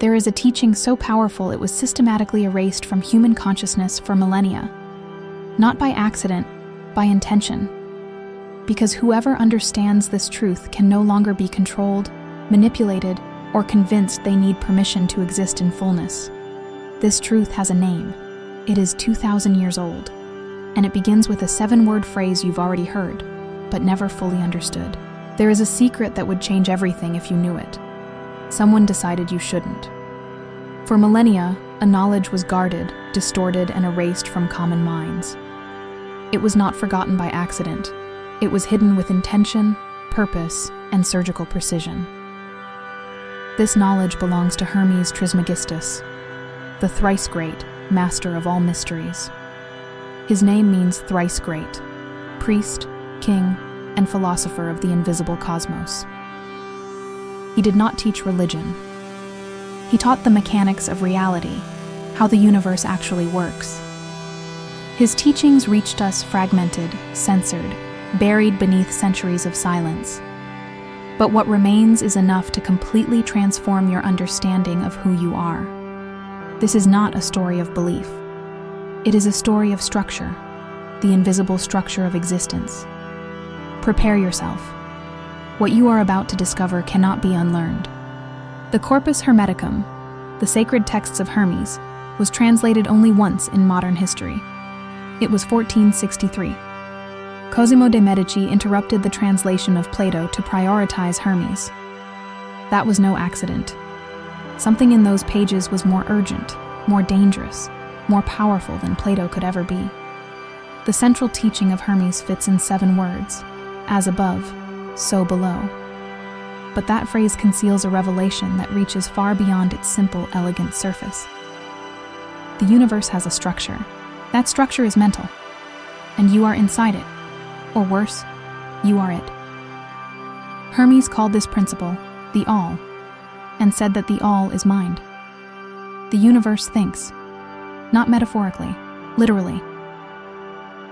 There is a teaching so powerful it was systematically erased from human consciousness for millennia. Not by accident, by intention. Because whoever understands this truth can no longer be controlled, manipulated, or convinced they need permission to exist in fullness. This truth has a name. It is 2,000 years old, and it begins with a 7-word phrase you've already heard, but never fully understood. There is a secret that would change everything if you knew it. Someone decided you shouldn't. For millennia, a knowledge was guarded, distorted, and erased from common minds. It was not forgotten by accident. It was hidden with intention, purpose, and surgical precision. This knowledge belongs to Hermes Trismegistus, the thrice great, master of all mysteries. His name means thrice great, priest, king, and philosopher of the invisible cosmos. He did not teach religion. He taught the mechanics of reality, how the universe actually works. His teachings reached us fragmented, censored, buried beneath centuries of silence. But what remains is enough to completely transform your understanding of who you are. This is not a story of belief. It is a story of structure, the invisible structure of existence. Prepare yourself. What you are about to discover cannot be unlearned. The Corpus Hermeticum, the sacred texts of Hermes, was translated only once in modern history. It was 1463. Cosimo de' Medici interrupted the translation of Plato to prioritize Hermes. That was no accident. Something in those pages was more urgent, more dangerous, more powerful than Plato could ever be. The central teaching of Hermes fits in 7 words: as above, so below. But that phrase conceals a revelation that reaches far beyond its simple, elegant surface. The universe has a structure. That structure is mental, and you are inside it. Or worse, you are it. Hermes called this principle the All, and said that the All is mind. The universe thinks, not metaphorically, literally.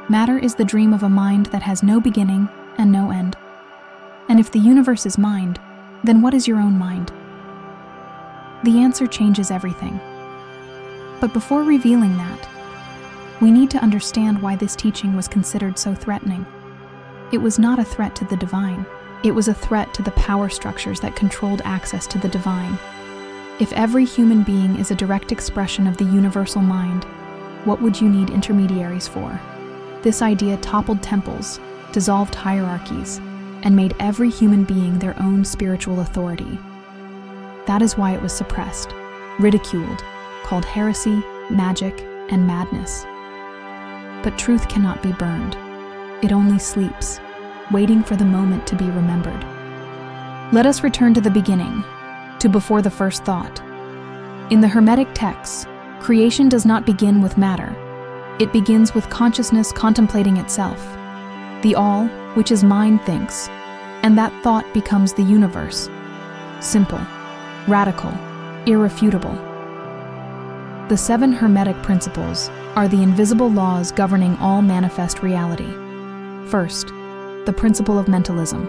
Matter is the dream of a mind that has no beginning and no end. And if the universe is mind, then what is your own mind? The answer changes everything. But before revealing that, we need to understand why this teaching was considered so threatening. It was not a threat to the divine. It was a threat to the power structures that controlled access to the divine. If every human being is a direct expression of the universal mind, what would you need intermediaries for? This idea toppled temples, dissolved hierarchies, and made every human being their own spiritual authority. That is why it was suppressed, ridiculed, called heresy, magic, and madness. But truth cannot be burned. It only sleeps, waiting for the moment to be remembered. Let us return to the beginning, to before the first thought. In the Hermetic texts, creation does not begin with matter. It begins with consciousness contemplating itself. The All, which is mind, thinks, and that thought becomes the universe. Simple, radical, irrefutable. The 7 Hermetic Principles are the invisible laws governing all manifest reality. First, the Principle of Mentalism.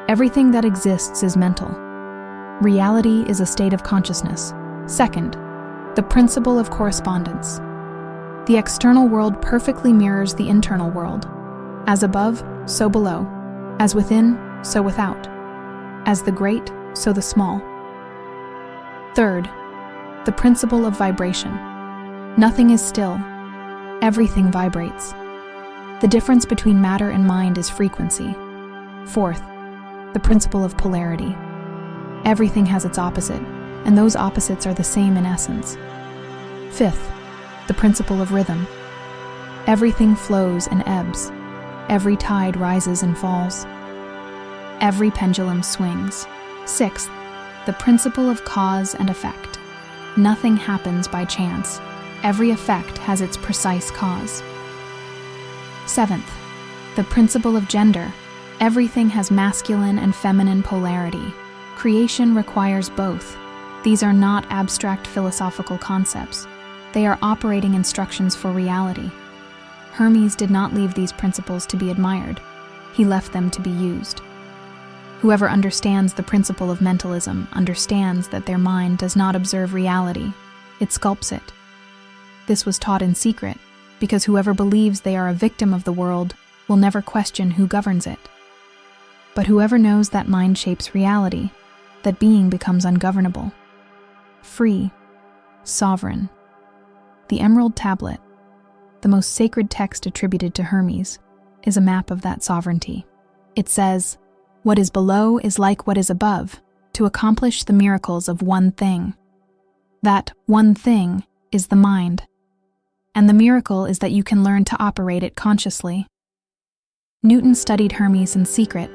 Everything that exists is mental. Reality is a state of consciousness. Second, the Principle of Correspondence. The external world perfectly mirrors the internal world. As above, so below. As within, so without. As the great, so the small. Third, the Principle of Vibration. Nothing is still. Everything vibrates. The difference between matter and mind is frequency. Fourth, the Principle of Polarity. Everything has its opposite, and those opposites are the same in essence. Fifth, the Principle of Rhythm. Everything flows and ebbs. Every tide rises and falls. Every pendulum swings. Sixth, the Principle of Cause and Effect. Nothing happens by chance. Every effect has its precise cause. Seventh, the Principle of Gender. Everything has masculine and feminine polarity. Creation requires both. These are not abstract philosophical concepts. They are operating instructions for reality. Hermes did not leave these principles to be admired. He left them to be used. Whoever understands the principle of mentalism understands that their mind does not observe reality, it sculpts it. This was taught in secret, because whoever believes they are a victim of the world will never question who governs it. But whoever knows that mind shapes reality, that being becomes ungovernable, free, sovereign. The Emerald Tablet, the most sacred text attributed to Hermes, is a map of that sovereignty. It says, "What is below is like what is above, to accomplish the miracles of one thing." That one thing is the mind. And the miracle is that you can learn to operate it consciously. Newton studied Hermes in secret.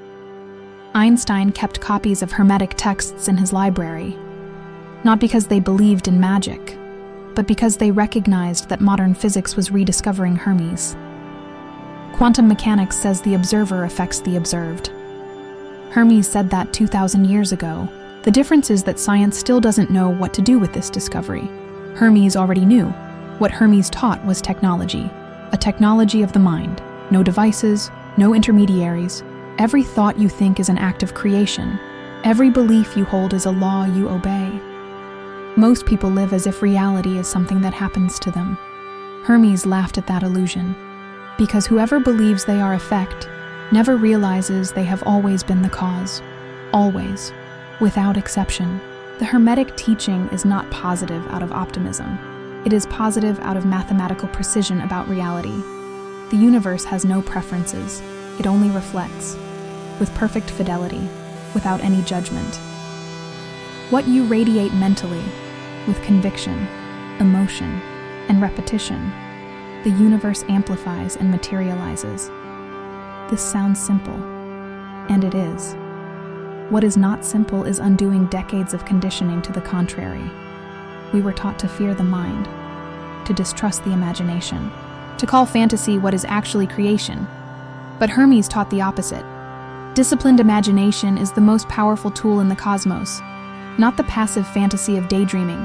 Einstein kept copies of Hermetic texts in his library, not because they believed in magic, but because they recognized that modern physics was rediscovering Hermes. Quantum mechanics says the observer affects the observed. Hermes said that 2,000 years ago. The difference is that science still doesn't know what to do with this discovery. Hermes already knew. What Hermes taught was technology, a technology of the mind. No devices, no intermediaries. Every thought you think is an act of creation. Every belief you hold is a law you obey. Most people live as if reality is something that happens to them. Hermes laughed at that illusion, because whoever believes they are effect never realizes they have always been the cause. Always, without exception. The Hermetic teaching is not positive out of optimism. It is positive out of mathematical precision about reality. The universe has no preferences. It only reflects, with perfect fidelity, without any judgment. What you radiate mentally, with conviction, emotion, and repetition, the universe amplifies and materializes. This sounds simple, and it is. What is not simple is undoing decades of conditioning to the contrary. We were taught to fear the mind, to distrust the imagination, to call fantasy what is actually creation. But Hermes taught the opposite. Disciplined imagination is the most powerful tool in the cosmos, not the passive fantasy of daydreaming,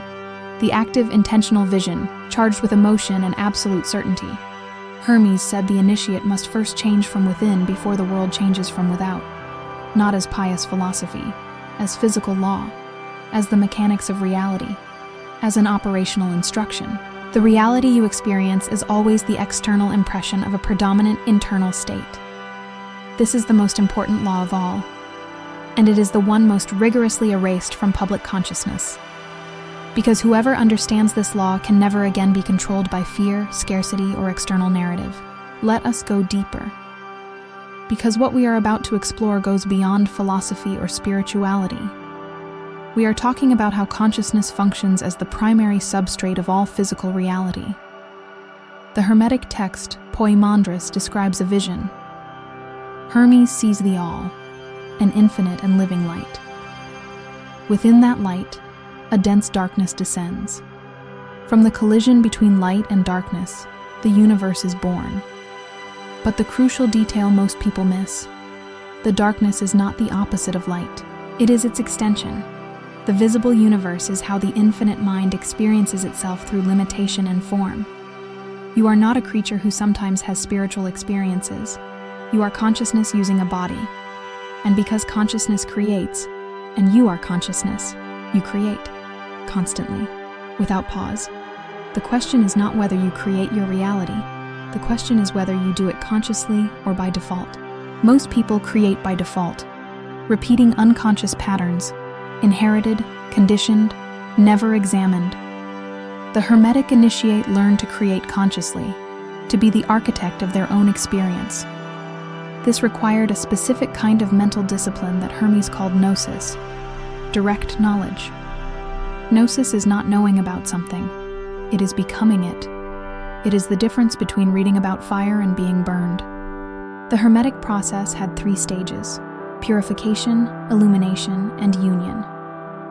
the active, intentional vision, charged with emotion and absolute certainty. Hermes said the initiate must first change from within before the world changes from without, not as pious philosophy, as physical law, as the mechanics of reality, as an operational instruction. The reality you experience is always the external impression of a predominant internal state. This is the most important law of all, and it is the one most rigorously erased from public consciousness. Because whoever understands this law can never again be controlled by fear, scarcity, or external narrative. Let us go deeper. Because what we are about to explore goes beyond philosophy or spirituality. We are talking about how consciousness functions as the primary substrate of all physical reality. The Hermetic text, Poimandres, describes a vision. Hermes sees the all, an infinite and living light. Within that light, a dense darkness descends. From the collision between light and darkness, the universe is born. But the crucial detail most people miss: the darkness is not the opposite of light. It is its extension. The visible universe is how the infinite mind experiences itself through limitation and form. You are not a creature who sometimes has spiritual experiences. You are consciousness using a body. And because consciousness creates, and you are consciousness, you create, constantly, without pause. The question is not whether you create your reality. The question is whether you do it consciously or by default. Most people create by default, repeating unconscious patterns, inherited, conditioned, never examined. The Hermetic initiate learn to create consciously, to be the architect of their own experience. This required a specific kind of mental discipline that Hermes called gnosis, direct knowledge. Gnosis is not knowing about something, it is becoming it. It is the difference between reading about fire and being burned. The Hermetic process had 3 stages: purification, illumination, and union,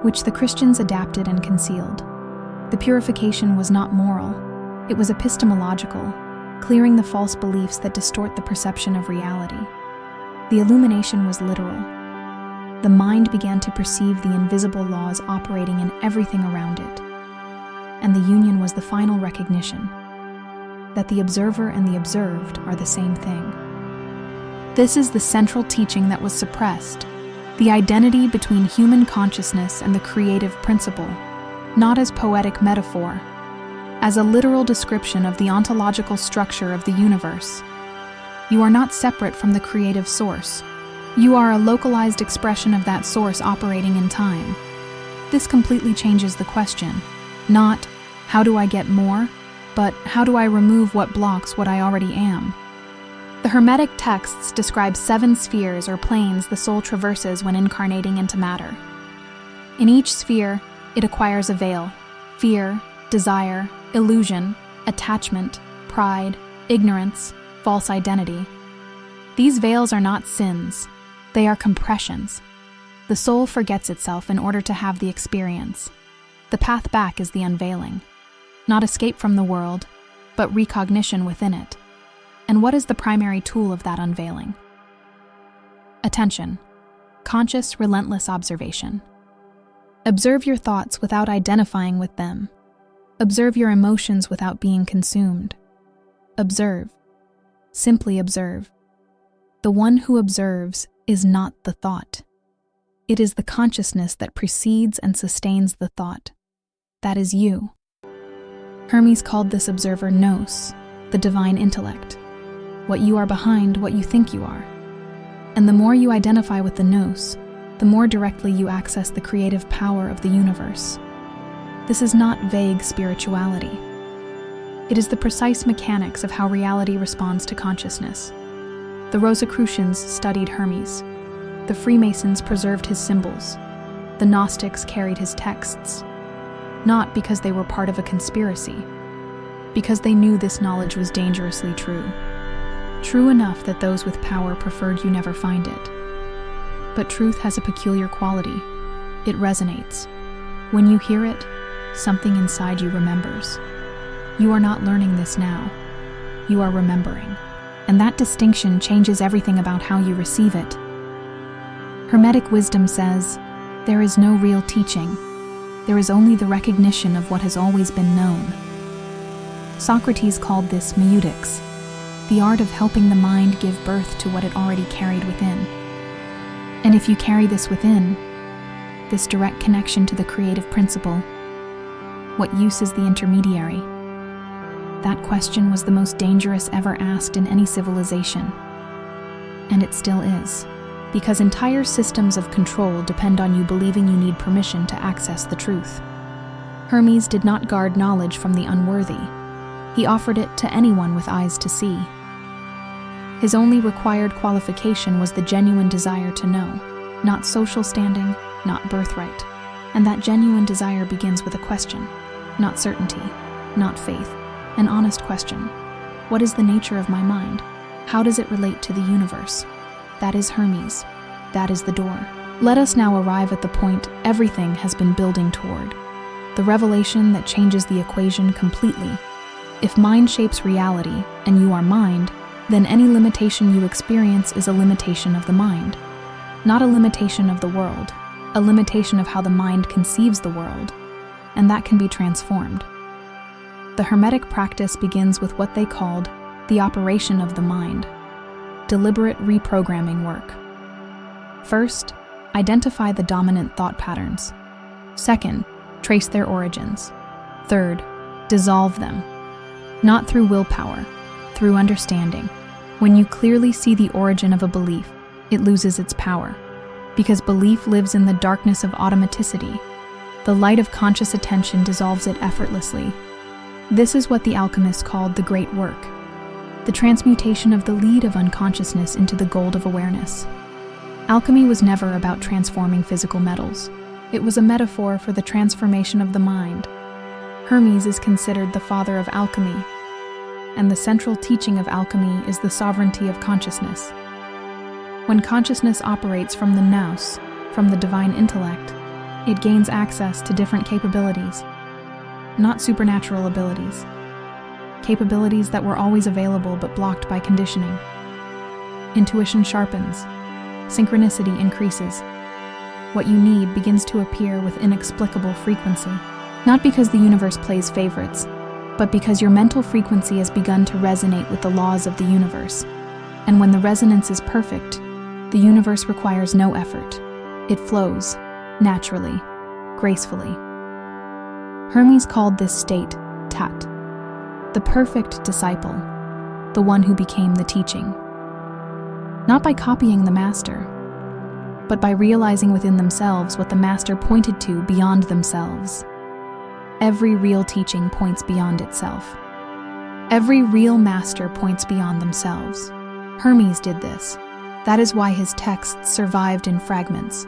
which the Christians adapted and concealed. The purification was not moral, it was epistemological, clearing the false beliefs that distort the perception of reality. The illumination was literal. The mind began to perceive the invisible laws operating in everything around it. And the union was the final recognition that the observer and the observed are the same thing. This is the central teaching that was suppressed, the identity between human consciousness and the creative principle, not as poetic metaphor, as a literal description of the ontological structure of the universe. You are not separate from the creative source. You are a localized expression of that source operating in time. This completely changes the question, not, how do I get more, but how do I remove what blocks what I already am? The Hermetic texts describe 7 spheres or planes the soul traverses when incarnating into matter. In each sphere, it acquires a veil: fear, desire, illusion, attachment, pride, ignorance, false identity. These veils are not sins. They are compressions. The soul forgets itself in order to have the experience. The path back is the unveiling. Not escape from the world, but recognition within it. And what is the primary tool of that unveiling? Attention. Conscious, relentless observation. Observe your thoughts without identifying with them. Observe your emotions without being consumed. Observe. Simply observe. The one who observes is not the thought. It is the consciousness that precedes and sustains the thought. That is you. Hermes called this observer nous, the divine intellect. What you are behind what you think you are. And the more you identify with the nous, the more directly you access the creative power of the universe. This is not vague spirituality. It is the precise mechanics of how reality responds to consciousness. The Rosicrucians studied Hermes. The Freemasons preserved his symbols. The Gnostics carried his texts. Not because they were part of a conspiracy, because they knew this knowledge was dangerously true. True enough that those with power preferred you never find it. But truth has a peculiar quality. It resonates. When you hear it, something inside you remembers. You are not learning this now. You are remembering. And that distinction changes everything about how you receive it. Hermetic wisdom says, there is no real teaching. There is only the recognition of what has always been known. Socrates called this meutics, the art of helping the mind give birth to what it already carried within. And if you carry this within, this direct connection to the creative principle, what use is the intermediary? That question was the most dangerous ever asked in any civilization. And it still is, because entire systems of control depend on you believing you need permission to access the truth. Hermes did not guard knowledge from the unworthy. He offered it to anyone with eyes to see. His only required qualification was the genuine desire to know, not social standing, not birthright. And that genuine desire begins with a question, not certainty, not faith. An honest question. What is the nature of my mind? How does it relate to the universe? That is Hermes. That is the door. Let us now arrive at the point everything has been building toward. The revelation that changes the equation completely. If mind shapes reality, and you are mind, then any limitation you experience is a limitation of the mind. Not a limitation of the world, a limitation of how the mind conceives the world. And that can be transformed. The Hermetic practice begins with what they called the operation of the mind, deliberate reprogramming work. First, identify the dominant thought patterns. Second, trace their origins. Third, dissolve them. Not through willpower, through understanding. When you clearly see the origin of a belief, it loses its power, because belief lives in the darkness of automaticity. The light of conscious attention dissolves it effortlessly. This is what the alchemists called the great work, the transmutation of the lead of unconsciousness into the gold of awareness. Alchemy was never about transforming physical metals. It was a metaphor for the transformation of the mind. Hermes is considered the father of alchemy, and the central teaching of alchemy is the sovereignty of consciousness. When consciousness operates from the nous, from the divine intellect, it gains access to different capabilities. Not supernatural abilities. Capabilities that were always available but blocked by conditioning. Intuition sharpens. Synchronicity increases. What you need begins to appear with inexplicable frequency. Not because the universe plays favorites, but because your mental frequency has begun to resonate with the laws of the universe. And when the resonance is perfect, the universe requires no effort. It flows, naturally, gracefully. Hermes called this state tat, the perfect disciple, the one who became the teaching. Not by copying the master, but by realizing within themselves what the master pointed to beyond themselves. Every real teaching points beyond itself. Every real master points beyond themselves. Hermes did this. That is why his texts survived in fragments.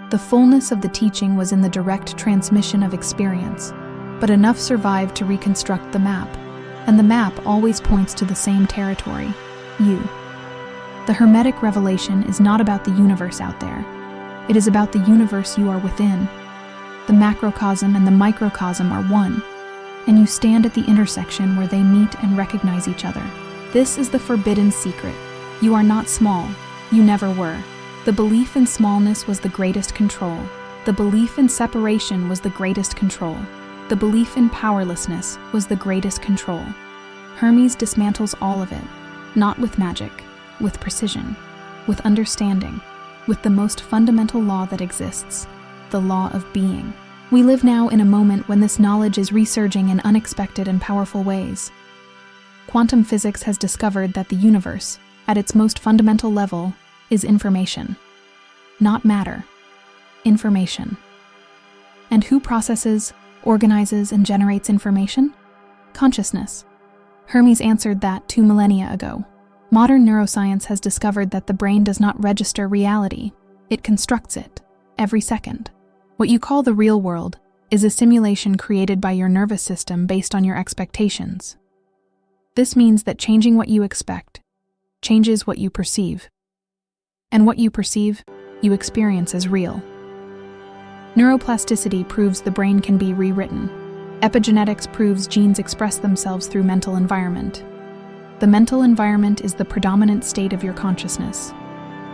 The fullness of the teaching was in the direct transmission of experience, but enough survived to reconstruct the map, and the map always points to the same territory, you. The Hermetic revelation is not about the universe out there. It is about the universe you are within. The macrocosm and the microcosm are one, and you stand at the intersection where they meet and recognize each other. This is the forbidden secret. You are not small. You never were. The belief in smallness was the greatest control. The belief in separation was the greatest control. The belief in powerlessness was the greatest control. Hermes dismantles all of it, not with magic, with precision, with understanding, with the most fundamental law that exists, the law of being. We live now in a moment when this knowledge is resurging in unexpected and powerful ways. Quantum physics has discovered that the universe, at its most fundamental level, is information. Not matter. Information. And who processes, organizes, and generates information? Consciousness. Hermes answered that 2 millennia ago. Modern neuroscience has discovered that the brain does not register reality. It constructs it, every second. What you call the real world is a simulation created by your nervous system based on your expectations. This means that changing what you expect changes what you perceive. And what you perceive, you experience as real. Neuroplasticity proves the brain can be rewritten. Epigenetics proves genes express themselves through mental environment. The mental environment is the predominant state of your consciousness.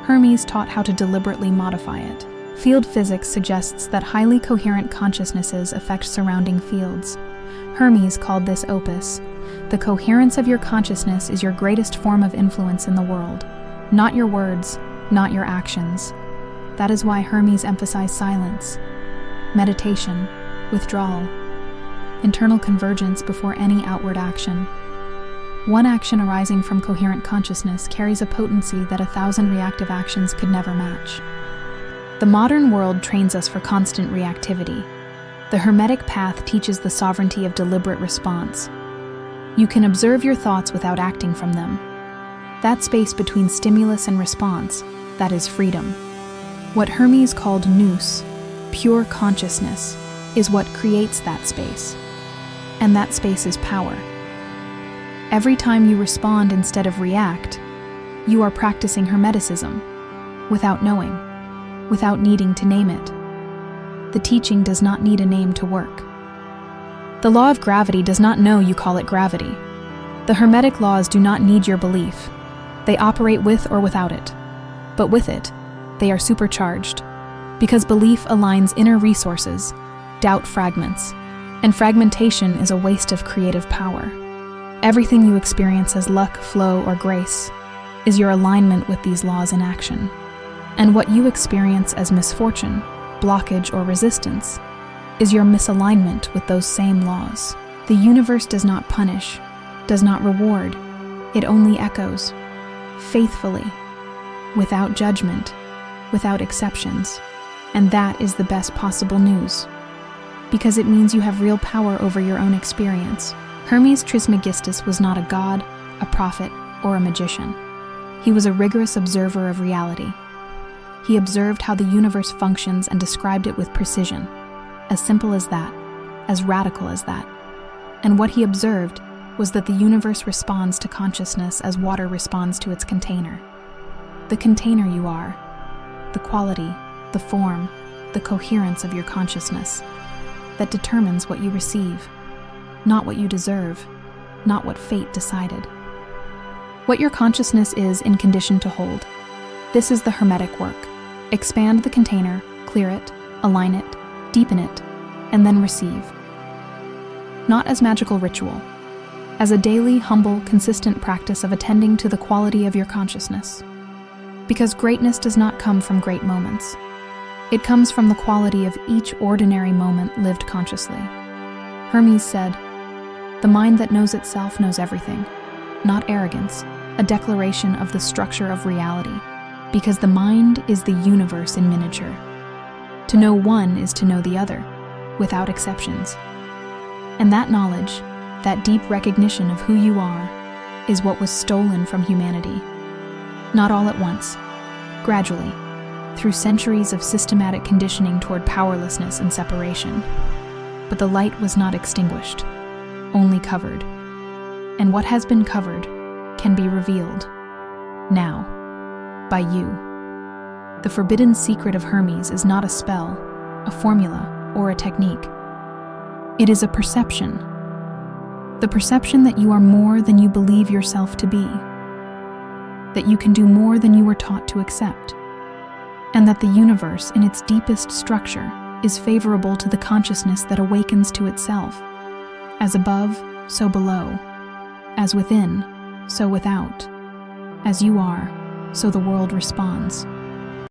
Hermes taught how to deliberately modify it. Field physics suggests that highly coherent consciousnesses affect surrounding fields. Hermes called this opus. The coherence of your consciousness is your greatest form of influence in the world. Not your words, not your actions. That is why Hermes emphasized silence, meditation, withdrawal, internal convergence before any outward action. One action arising from coherent consciousness carries a potency that 1,000 reactive actions could never match. The modern world trains us for constant reactivity. The Hermetic path teaches the sovereignty of deliberate response. You can observe your thoughts without acting from them. That space between stimulus and response, that is freedom. What Hermes called nous, pure consciousness, is what creates that space. And that space is power. Every time you respond instead of react, you are practicing Hermeticism, without knowing, without needing to name it. The teaching does not need a name to work. The law of gravity does not know you call it gravity. The Hermetic laws do not need your belief. They operate with or without it. But with it, they are supercharged, because belief aligns inner resources, doubt fragments, and fragmentation is a waste of creative power. Everything you experience as luck, flow, or grace is your alignment with these laws in action. And what you experience as misfortune, blockage, or resistance is your misalignment with those same laws. The universe does not punish, does not reward. It only echoes, faithfully, without judgment, without exceptions. And that is the best possible news, because it means you have real power over your own experience. Hermes Trismegistus was not a god, a prophet, or a magician. He was a rigorous observer of reality. He observed how the universe functions and described it with precision, as simple as that, as radical as that. And what he observed was that the universe responds to consciousness as water responds to its container. The container you are, the quality, the form, the coherence of your consciousness, that determines what you receive, not what you deserve, not what fate decided. What your consciousness is in condition to hold. This is the Hermetic work. Expand the container, clear it, align it, deepen it, and then receive. Not as magical ritual, as a daily, humble, consistent practice of attending to the quality of your consciousness. Because greatness does not come from great moments. It comes from the quality of each ordinary moment lived consciously. Hermes said, "The mind that knows itself knows everything, not arrogance, a declaration of the structure of reality, because the mind is the universe in miniature. To know one is to know the other, without exceptions. And that knowledge, that deep recognition of who you are, is what was stolen from humanity. Not all at once, gradually, through centuries of systematic conditioning toward powerlessness and separation. But the light was not extinguished, only covered. And what has been covered can be revealed, now, by you. The forbidden secret of Hermes is not a spell, a formula, or a technique. It is a perception. The perception that you are more than you believe yourself to be, that you can do more than you were taught to accept, and that the universe in its deepest structure is favorable to the consciousness that awakens to itself. As above, so below. As within, so without. As you are, so the world responds.